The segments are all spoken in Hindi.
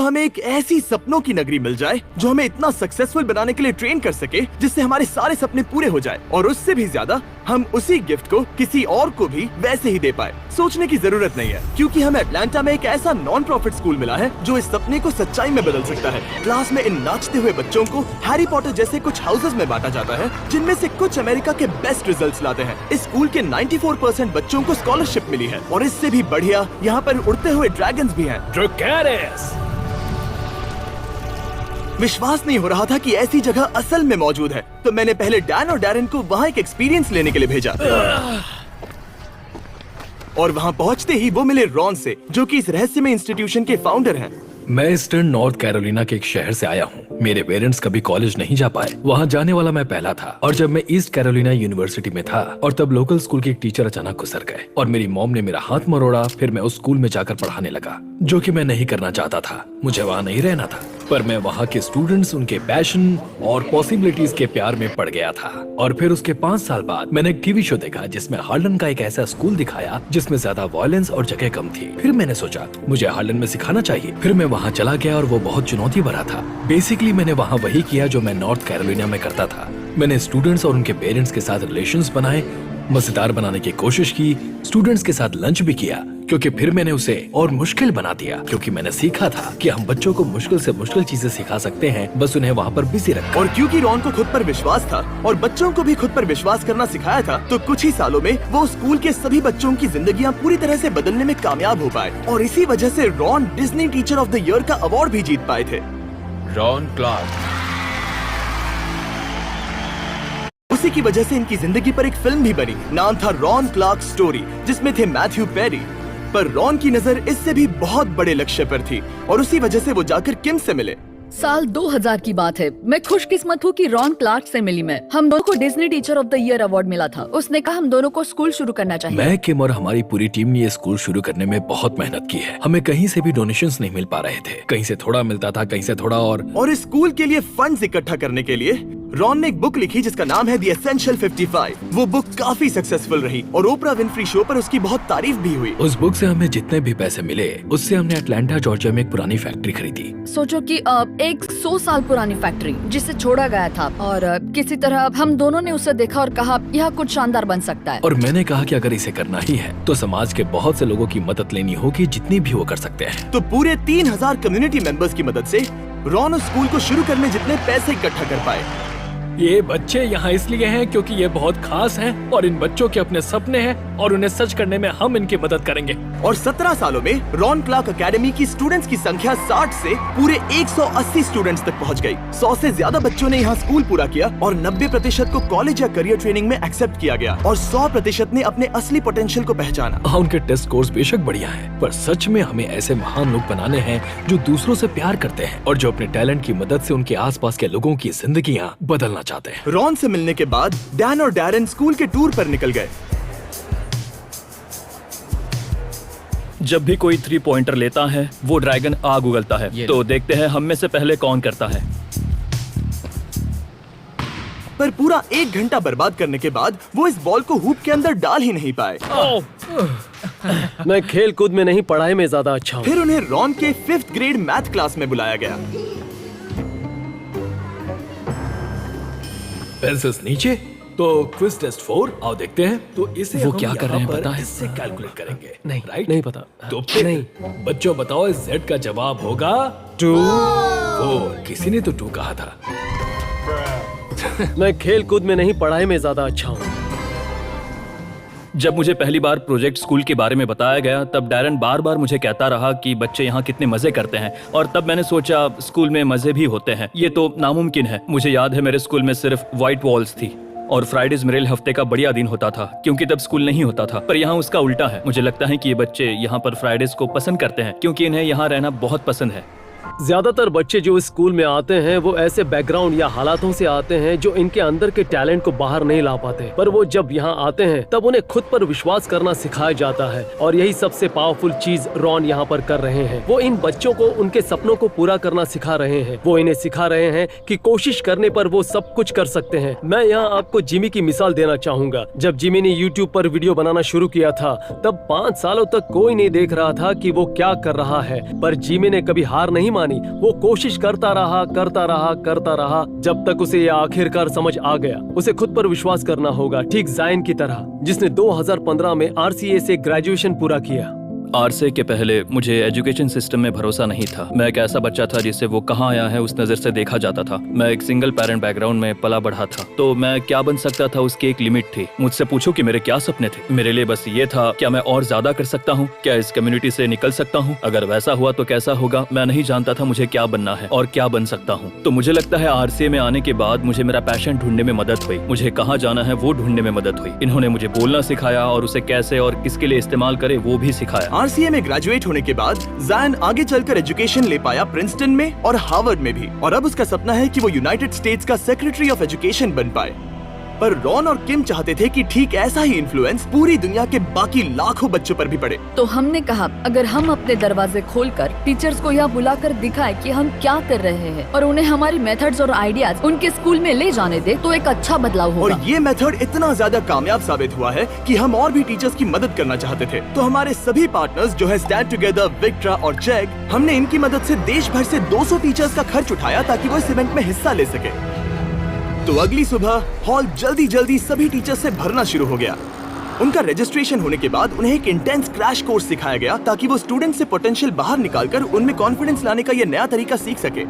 हमें एक ऐसी सपनों की नगरी मिल जाए जो हमें इतना सक्सेसफुल बनाने के लिए ट्रेन कर सके जिससे हमारे सारे सपने पूरे हो जाए, और उससे भी ज्यादा हम उसी गिफ्ट को किसी और को भी वैसे ही दे पाए। सोचने की जरूरत नहीं है, क्योंकि हमें अटलांटा में एक ऐसा नॉन प्रॉफिट स्कूल मिला है जो इस सपने को सच्चाई में बदल सकता है। क्लास में इन नाचते हुए बच्चों को हैरी पॉटर जैसे कुछ हाउसेज में बांटा जाता है, जिनमें से कुछ अमेरिका के बेस्ट रिजल्ट्स लाते हैं। इस स्कूल के 94% बच्चों को स्कॉलरशिप मिली है, और इससे भी बढ़िया यहाँ पर उड़ते हुए ड्रैगन्स भी हैं। विश्वास नहीं हो रहा था कि ऐसी जगह असल में मौजूद है, तो मैंने पहले डैन और डैरेन को वहाँ एक एक्सपीरियंस लेने के लिए भेजा। और वहाँ पहुँचते ही वो मिले रॉन से, जो कि इस रहस्यमय इंस्टीट्यूशन के फाउंडर हैं। मैं ईस्टर्न नॉर्थ कैरोलिना के एक शहर से आया हूँ। मेरे पेरेंट्स कभी कॉलेज नहीं जा पाए, वहाँ जाने वाला मैं पहला था। और जब मैं ईस्ट कैरोलिना यूनिवर्सिटी में था, और तब लोकल स्कूल के एक टीचर अचानक गुजर गए, और मेरी मॉम ने मेरा हाथ मरोड़ा। फिर मैं उस स्कूल में जाकर पढ़ाने लगा, जो कि मैं नहीं करना चाहता था। मुझे वहाँ नहीं रहना था, पर मैं वहाँ के स्टूडेंट्स, उनके पैशन और पॉसिबिलिटीज के प्यार में पड़ गया था। और फिर उसके 5 साल बाद मैंने एक टीवी शो देखा जिसमें हार्लन का एक ऐसा स्कूल दिखाया जिसमें ज्यादा वायलेंस और जगह कम थी। फिर मैंने सोचा मुझे हार्लन में सिखाना चाहिए। फिर मैं वहाँ चला गया, और वो बहुत चुनौती भरा था। बेसिकली मैंने वहाँ वही किया जो मैं नॉर्थ कैरोलिना में करता था। मैंने स्टूडेंट्स और उनके पेरेंट्स के साथ रिलेशंस बनाए, मजेदार बनाने की कोशिश की, स्टूडेंट्स के साथ लंच भी किया, क्योंकि फिर मैंने उसे और मुश्किल बना दिया, क्योंकि मैंने सीखा था कि हम बच्चों को मुश्किल से मुश्किल चीजें सिखा सकते हैं, बस उन्हें वहाँ पर बिजी रखकर। और क्योंकि रॉन को खुद पर विश्वास था और बच्चों को भी खुद पर विश्वास करना सिखाया था, तो कुछ ही सालों में वो स्कूल के सभी बच्चों की जिंदगियाँ पूरी तरह से बदलने में कामयाब हो पाए। और इसी वजह से Ron Disney teacher of the year का अवार्ड भी जीत पाए थे। Ron Clark. उसी की वजह से इनकी जिंदगी पर एक फिल्म भी बनी, नाम था रॉन क्लार्क स्टोरी, जिसमें थे मैथ्यू पेरी। पर रॉन की नजर इससे भी बहुत बड़े लक्ष्य पर थी, और उसी वजह से वो जाकर किम से मिले। साल 2000 की बात है। मैं खुशकिस्मत हूँ कि रॉन क्लार्क से मिली मैं। हम दोनों को Disney teacher of the year award मिला था। उसने कहा हम दोनों को स्कूल शुरू करना चाहिए। मैं, किम और हमारी पूरी टीम ने ये स्कूल शुरू करने में बहुत मेहनत की है। हमें कहीं से भी डोनेशंस नहीं मिल पा रहे थे, कहीं से थोड़ा मिलता था, कहीं से थोड़ा। और इस स्कूल के लिए फंड्स इकट्ठा करने के लिए रॉन ने एक बुक लिखी जिसका नाम है द एसेंशियल 55। वो बुक काफी सक्सेसफुल रही और ओपरा विनफ्री शो पर उसकी बहुत तारीफ भी हुई। उस बुक से हमें जितने भी पैसे मिले, उससे हमने अटलांटा जॉर्जिया में एक पुरानी फैक्ट्री खरीदी। सोचो कि एक 100 साल पुरानी फैक्ट्री जिसे छोड़ा गया था, और किसी तरह हम दोनों ने उसे देखा और कहा यह कुछ शानदार बन सकता है। और मैंने कहा कि अगर इसे करना ही है तो समाज के बहुत से लोगों की मदद लेनी होगी, जितनी भी वो कर सकते हैं। तो पूरे 3000 कम्युनिटी मेंबर्स की मदद से रॉन उस स्कूल को शुरू करने जितने पैसे इकट्ठा कर पाए। ये बच्चे यहाँ इसलिए हैं क्योंकि ये बहुत खास हैं, और इन बच्चों के अपने सपने हैं, और उन्हें सच करने में हम इनकी मदद करेंगे। और 17 सालों में रॉन क्लार्क एकेडमी की स्टूडेंट्स की संख्या 60 से पूरे 180 स्टूडेंट्स तक पहुँच गई। 100 से ज्यादा बच्चों ने यहाँ स्कूल पूरा किया, और 90% को कॉलेज या करियर ट्रेनिंग में एक्सेप्ट किया गया, और 100% ने अपने असली पोटेंशियल को पहचाना। हाँ, उनके टेस्ट स्कोर्स बेशक बढ़िया हैं, पर सच में हमें ऐसे महान लोग बनाने हैं जो दूसरों से प्यार करते हैं, और जो अपने टैलेंट की मदद से उनके आसपास के लोगों की जिंदगियाँ बदलना चाहते हैं। रॉन से मिलने के बाद डैन और डैरेन स्कूल के टूर पर निकल गए। जब भी कोई 3 पॉइंटर लेता है वो ड्रैगन आग उगलता है। तो देखते हैं हम में से पहले कौन करता है। पर पूरा 1 घंटा बर्बाद करने के बाद वो इस बॉल को हुप के अंदर डाल ही नहीं पाए। मैं खेल कूद में नहीं, पढ़ाई में ज्यादा अच्छा हूँ। फिर उन्हें रॉन के 5th ग्रेड मैथ क्लास में बुलाया गया। पेंसिल्स नीचे, तो क्विज टेस्ट 4 आओ देखते हैं। तो इसे वो क्या कर रहे हैं पता है? इससे कैलकुलेट करेंगे। नहीं, राइट? नहीं पता। तो फिर नहीं। बच्चों बताओ, इस Z का जवाब होगा 2। किसी ने तो 2 कहा था। मैं खेल कूद में नहीं, पढ़ाई में ज्यादा अच्छा हूँ। जब मुझे पहली बार प्रोजेक्ट स्कूल के बारे में बताया गया, तब डैरन बार बार मुझे कहता रहा कि बच्चे यहाँ कितने मजे करते हैं, और तब मैंने सोचा स्कूल में मजे भी होते हैं, ये तो नामुमकिन है। मुझे याद है मेरे स्कूल में सिर्फ व्हाइट वॉल्स थी, और फ्राइडेज मेरे हफ्ते का बढ़िया दिन होता था, क्योंकि तब स्कूल नहीं होता था। पर यहाँ उसका उल्टा है। मुझे लगता है कि ये बच्चे यहाँ पर फ्राइडेज को पसंद करते हैं, क्योंकि इन्हें यहाँ रहना बहुत पसंद है। ज्यादातर बच्चे जो इस स्कूल में आते हैं वो ऐसे बैकग्राउंड या हालातों से आते हैं जो इनके अंदर के टैलेंट को बाहर नहीं ला पाते, पर वो जब यहाँ आते हैं तब उन्हें खुद पर विश्वास करना सिखाया जाता है, और यही सबसे पावरफुल चीज रॉन यहाँ पर कर रहे हैं। वो इन बच्चों को उनके सपनों को पूरा करना सिखा रहे हैं। वो इन्हें सिखा रहे हैं कि कोशिश करने पर वो सब कुछ कर सकते हैं। मैं यहाँ आपको जिमी की मिसाल देना चाहूंगा। जब जिमी ने यूट्यूब पर वीडियो बनाना शुरू किया था, तब 5 सालों तक कोई नहीं देख रहा था कि वो क्या कर रहा है, पर जिमी ने कभी हार नहीं नहीं मानी। वो कोशिश करता रहा जब तक उसे ये आखिरकार समझ आ गया। उसे खुद पर विश्वास करना होगा, ठीक जायन की तरह, जिसने 2015 में RCA से ग्रेजुएशन पूरा किया। RCA के पहले मुझे एजुकेशन सिस्टम में भरोसा नहीं था। मैं एक ऐसा बच्चा था जिसे वो कहाँ आया है उस नज़र से देखा जाता था। मैं एक सिंगल पेरेंट बैकग्राउंड में पला बढ़ा था, तो मैं क्या बन सकता था उसकी एक लिमिट थी। मुझसे पूछो कि मेरे क्या सपने थे, मेरे लिए बस ये था, क्या मैं और ज्यादा कर सकता हूँ, क्या इस कम्युनिटी से निकल सकता हूँ, अगर वैसा हुआ तो कैसा होगा। मैं नहीं जानता था मुझे क्या बनना है और क्या बन सकता हूँ। तो मुझे लगता है RCA में आने के बाद मुझे मेरा पैशन ढूंढने में मदद हुई, मुझे कहाँ जाना है वो ढूंढने में मदद हुई। इन्होंने मुझे बोलना सिखाया और उसे कैसे और किसके लिए इस्तेमाल करे वो भी सिखाया। RCA में ग्रेजुएट होने के बाद जायन आगे चलकर एजुकेशन ले पाया प्रिंसटन में और हार्वर्ड में भी, और अब उसका सपना है कि वो यूनाइटेड स्टेट्स का सेक्रेटरी ऑफ एजुकेशन बन पाए। पर रॉन और किम चाहते थे कि ठीक ऐसा ही इन्फ्लुएंस पूरी दुनिया के बाकी लाखों बच्चों पर भी पड़े। तो हमने कहा अगर हम अपने दरवाजे खोलकर टीचर्स को यह बुलाकर दिखाएं कि हम क्या कर रहे हैं और उन्हें हमारी मेथड्स और आइडियाज उनके स्कूल में ले जाने दे, तो एक अच्छा बदलाव होगा। और ये मेथड इतना ज्यादा कामयाब साबित हुआ है कि हम और भी टीचर्स की मदद करना चाहते थे। तो हमारे सभी पार्टनर्स जो है स्टैंड टुगेदर, विक्ट्रा और चेक, हमने इनकी मदद से देश भर से 200 टीचर्स का खर्च उठाया ताकि वो इस इवेंट में हिस्सा ले सके। तो अगली सुबह हॉल जल्दी सभी टीचर्स से भरना शुरू हो गया। उनका रजिस्ट्रेशन होने के बाद उन्हें एक इंटेंस क्रैश कोर्स सिखाया गया ताकि वो स्टूडेंट से पोटेंशियल बाहर निकालकर उनमें कॉन्फिडेंस लाने का ये नया तरीका सीख सके।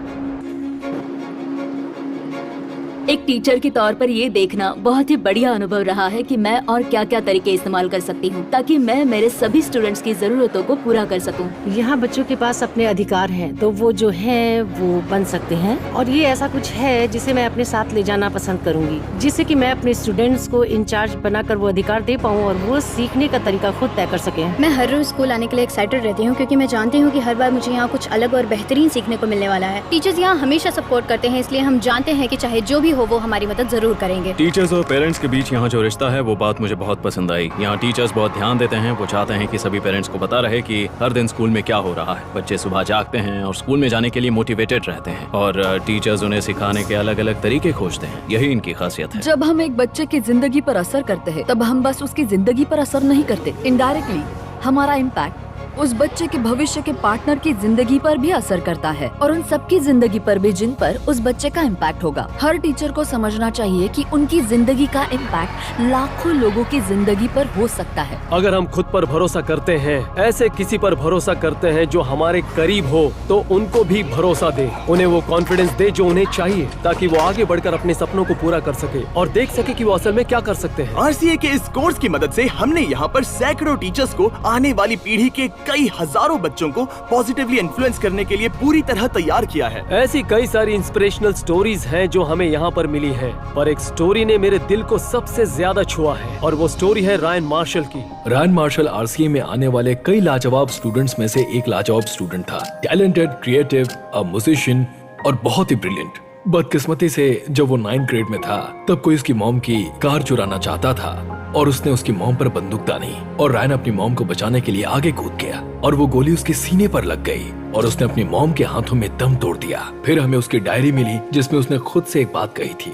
एक टीचर के तौर पर ये देखना बहुत ही बढ़िया अनुभव रहा है कि मैं और क्या क्या तरीके इस्तेमाल कर सकती हूँ ताकि मैं मेरे सभी स्टूडेंट्स की जरूरतों को पूरा कर सकूँ। यहाँ बच्चों के पास अपने अधिकार हैं, तो वो जो है वो बन सकते हैं, और ये ऐसा कुछ है जिसे मैं अपने साथ ले जाना पसंद करूँगी, जिससे कि मैं अपने स्टूडेंट्स को इंचार्ज बनाकर वो अधिकार दे पाऊँ और वो सीखने का तरीका खुद तय कर सके। मैं हर रोज स्कूल आने के लिए एक्साइटेड रहती हूँ क्योंकि मैं जानती हूँ कि हर बार मुझे यहाँ कुछ अलग और बेहतरीन सीखने को मिलने वाला है। टीचर्स यहाँ हमेशा सपोर्ट करते हैं, इसलिए हम जानते हैं कि चाहे जो भी हो वो हमारी मदद जरूर करेंगे। टीचर्स और पेरेंट्स के बीच यहाँ जो रिश्ता है वो बात मुझे बहुत पसंद आई। यहाँ टीचर्स बहुत ध्यान देते हैं, वो चाहते हैं कि सभी पेरेंट्स को पता रहे कि हर दिन स्कूल में क्या हो रहा है। बच्चे सुबह जागते हैं और स्कूल में जाने के लिए मोटिवेटेड रहते हैं, और टीचर्स उन्हें सिखाने के अलग अलग तरीके खोजते हैं। यही इनकी खासियत है। जब हम एक बच्चे की जिंदगी पर असर करते हैं तब हम बस उसकी जिंदगी पर असर नहीं करते, इनडायरेक्टली हमारा इम्पैक्ट उस बच्चे के भविष्य के पार्टनर की जिंदगी पर भी असर करता है और उन सबकी जिंदगी पर भी जिन पर उस बच्चे का इम्पैक्ट होगा। हर टीचर को समझना चाहिए कि उनकी जिंदगी का इम्पैक्ट लाखों लोगों की जिंदगी पर हो सकता है। अगर हम खुद पर भरोसा करते हैं, ऐसे किसी पर भरोसा करते हैं जो हमारे करीब हो, तो उनको भी भरोसा दे, उन्हें वो कॉन्फिडेंस दे जो उन्हें चाहिए ताकि वो आगे बढ़कर अपने सपनों को पूरा कर सके और देख सके कि वो असल में क्या कर सकते हैं। RCA के इस कोर्स की मदद से हमने यहाँ पर सैकड़ों टीचर्स को आने वाली पीढ़ी के कई हजारों बच्चों को पॉजिटिवली इन्फ्लुएंस करने के लिए पूरी तरह तैयार किया है। ऐसी कई सारी इंस्पिरेशनल स्टोरीज हैं जो हमें यहाँ पर मिली हैं, पर एक स्टोरी ने मेरे दिल को सबसे ज्यादा छुआ है और वो स्टोरी है रायन मार्शल की। रायन मार्शल RCA में आने वाले कई लाजवाब स्टूडेंट्स में से एक लाजवाब स्टूडेंट था। टैलेंटेड, क्रिएटिव, अ म्यूजिशियन और बहुत ही ब्रिलियंट। बदकिस्मती से जब वो 9th ग्रेड में था तब कोई उसकी मॉम की कार चुराना चाहता था और उसने उसकी मॉम पर बंदूक तानी और रायन अपनी मॉम को बचाने के लिए आगे कूद गया और वो गोली उसके सीने पर लग गई और उसने अपनी मॉम के हाथों में दम तोड़ दिया। फिर हमें उसकी डायरी मिली जिसमें उसने खुद से एक बात कही थी,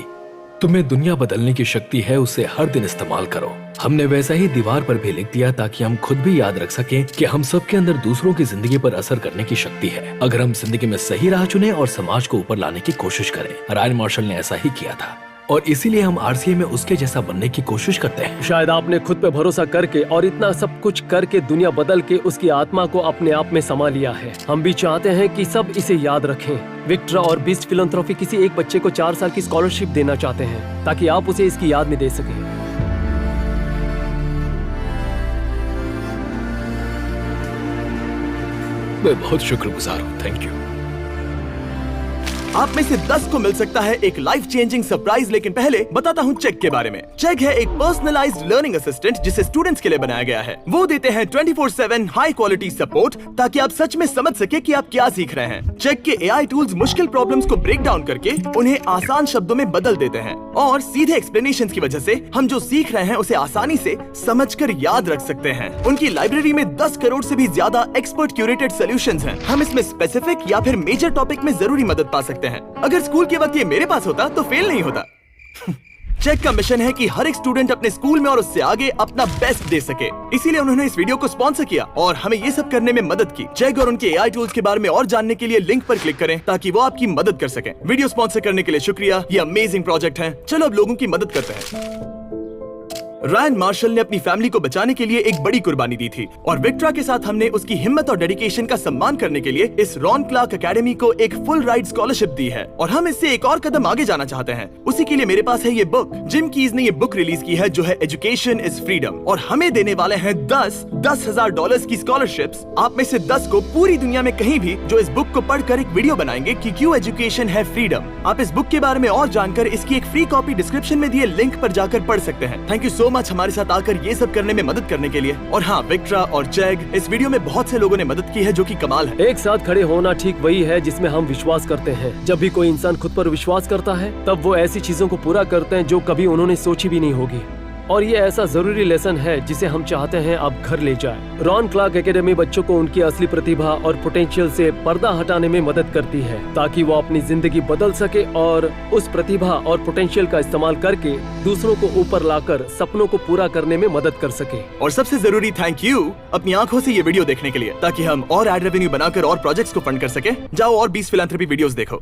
तुम्हें दुनिया बदलने की शक्ति है, उसे हर दिन इस्तेमाल करो। हमने वैसा ही दीवार पर भी लिख दिया ताकि हम खुद भी याद रख सकें कि हम सबके अंदर दूसरों की जिंदगी पर असर करने की शक्ति है, अगर हम जिंदगी में सही राह चुने और समाज को ऊपर लाने की कोशिश करें। रायन मार्शल ने ऐसा ही किया था और इसीलिए हम RCA में उसके जैसा बनने की कोशिश करते हैं। शायद आपने खुद पे भरोसा करके और इतना सब कुछ करके दुनिया बदल के उसकी आत्मा को अपने आप में समा लिया है। हम भी चाहते हैं कि सब इसे याद रखें। विक्ट्रा और बीस्ट फिलैंथ्रोपी किसी एक बच्चे को 4 साल की स्कॉलरशिप देना चाहते हैं ताकि आप उसे इसकी याद में दे सकें। मैं बहुत शुक्रगुजार हूँ, थैंक यू। आप में से 10 को मिल सकता है एक लाइफ चेंजिंग सरप्राइज, लेकिन पहले बताता हूँ चेक के बारे में। चेक है एक पर्सनलाइज्ड लर्निंग असिस्टेंट जिसे स्टूडेंट्स के लिए बनाया गया है। वो देते हैं 24/7 हाई क्वालिटी सपोर्ट ताकि आप सच में समझ सके कि आप क्या सीख रहे हैं। चेक के AI टूल्स मुश्किल प्रॉब्लम्स को ब्रेक डाउन करके उन्हें आसान शब्दों में बदल देते हैं और सीधे एक्सप्लेनेशंस की वजह से हम जो सीख रहे हैं उसे आसानी से समझकर याद रख सकते हैं। उनकी लाइब्रेरी में 10 करोड़ से भी ज्यादा एक्सपर्ट क्यूरेटेड सॉल्यूशंस हैं। हम इसमें स्पेसिफिक या फिर मेजर टॉपिक में जरूरी मदद पा सकते हैं। अगर स्कूल के वक्त ये मेरे पास होता तो फेल नहीं होता। चेक का मिशन है कि हर एक स्टूडेंट अपने स्कूल में और उससे आगे अपना बेस्ट दे सके, इसीलिए उन्होंने इस वीडियो को स्पॉन्सर किया और हमें ये सब करने में मदद की। चेक और उनके AI टूल्स के बारे में और जानने के लिए लिंक पर क्लिक करें ताकि वो आपकी मदद कर सकें। वीडियो स्पॉन्सर करने के लिए शुक्रिया, ये अमेजिंग प्रोजेक्ट है। चलो अब लोगों की मदद करते हैं। रायन मार्शल ने अपनी फैमिली को बचाने के लिए एक बड़ी कुर्बानी दी थी और विक्ट्रा के साथ हमने उसकी हिम्मत और डेडिकेशन का सम्मान करने के लिए इस रॉन क्लार्क एकेडमी को एक फुल राइड स्कॉलरशिप दी है और हम इससे एक और कदम आगे जाना चाहते हैं। उसी के लिए मेरे पास है ये बुक। जिम कीज ने ये बुक रिलीज की है जो है एजुकेशन इज फ्रीडम और हमें देने वाले हैं 10,000 डॉलर्स की स्कॉलरशिप्स। आप में से 10 को पूरी दुनिया में कहीं भी जो इस बुक को पढ़कर एक वीडियो बनाएंगे कि क्यों एजुकेशन है फ्रीडम। आप इस बुक के बारे में और जानकर इसकी एक फ्री कॉपी डिस्क्रिप्शन में दिए लिंक पर जाकर पढ़ सकते हैं। थैंक यू सो मच हमारे साथ आकर ये सब करने में मदद करने के लिए। और हाँ, विक्ट्रा और जैग, इस वीडियो में बहुत से लोगों ने मदद की है जो कि कमाल है। एक साथ खड़े होना ठीक वही है जिसमें हम विश्वास करते हैं। जब भी कोई इंसान खुद पर विश्वास करता है तब वो ऐसी चीजों को पूरा करते हैं जो कभी उन्होंने सोची भी नहीं होगी। और ये ऐसा जरूरी लेसन है जिसे हम चाहते हैं अब घर ले जाए। रॉन क्लार्क एकेडमी बच्चों को उनकी असली प्रतिभा और पोटेंशियल से पर्दा हटाने में मदद करती है ताकि वो अपनी जिंदगी बदल सके और उस प्रतिभा और पोटेंशियल का इस्तेमाल करके दूसरों को ऊपर लाकर सपनों को पूरा करने में मदद कर सके। और सबसे जरूरी थैंक यू अपनी आंखों से ये वीडियो देखने के लिए ताकि हम और एड रेवेन्यू बनाकर और प्रोजेक्ट्स को फंड कर सके। जाओ और 20 फिलैंथ्रोपी वीडियोस देखो।